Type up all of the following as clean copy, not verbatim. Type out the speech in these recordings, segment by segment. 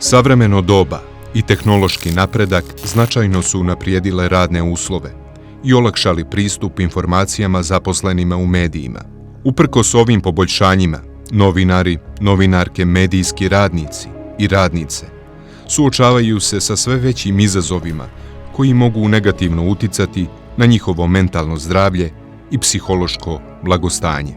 Savremeno doba i tehnološki napredak značajno su unaprijedile radne uslove i olakšali pristup informacijama zaposlenima u medijima. Uprkos ovim poboljšanjima, novinari, novinarke, medijski radnici i radnice suočavaju se sa sve većim izazovima koji mogu negativno uticati na njihovo mentalno zdravlje i psihološko blagostanje.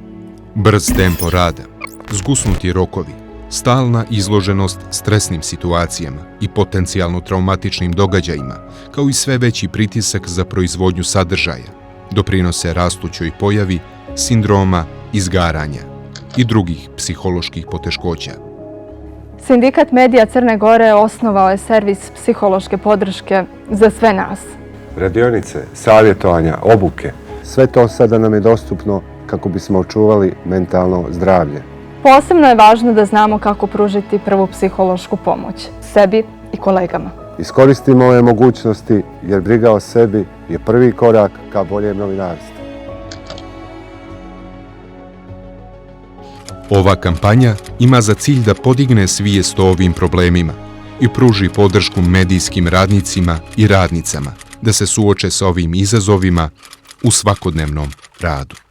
Brz tempo rada, zgusnuti rokovi, stalna izloženost stresnim situacijama i potencijalno traumatičnim događajima, kao i sve veći pritisak za proizvodnju sadržaja, doprinose rastućoj pojavi sindroma izgaranja i drugih psiholoških poteškoća. Sindikat medija Crne Gore osnovao je servis psihološke podrške za sve nas. Radionice, savjetovanja, obuke, sve to sada nam je dostupno kako bismo očuvali mentalno zdravlje. Posebno je važno da znamo kako pružiti prvu psihološku pomoć sebi i kolegama. Iskoristimo ove mogućnosti jer briga o sebi je prvi korak ka boljem novinarstvu. Ova kampanja ima za cilj da podigne svijest o ovim problemima i pruži podršku medijskim radnicima i radnicama da se suoče sa ovim izazovima u svakodnevnom radu.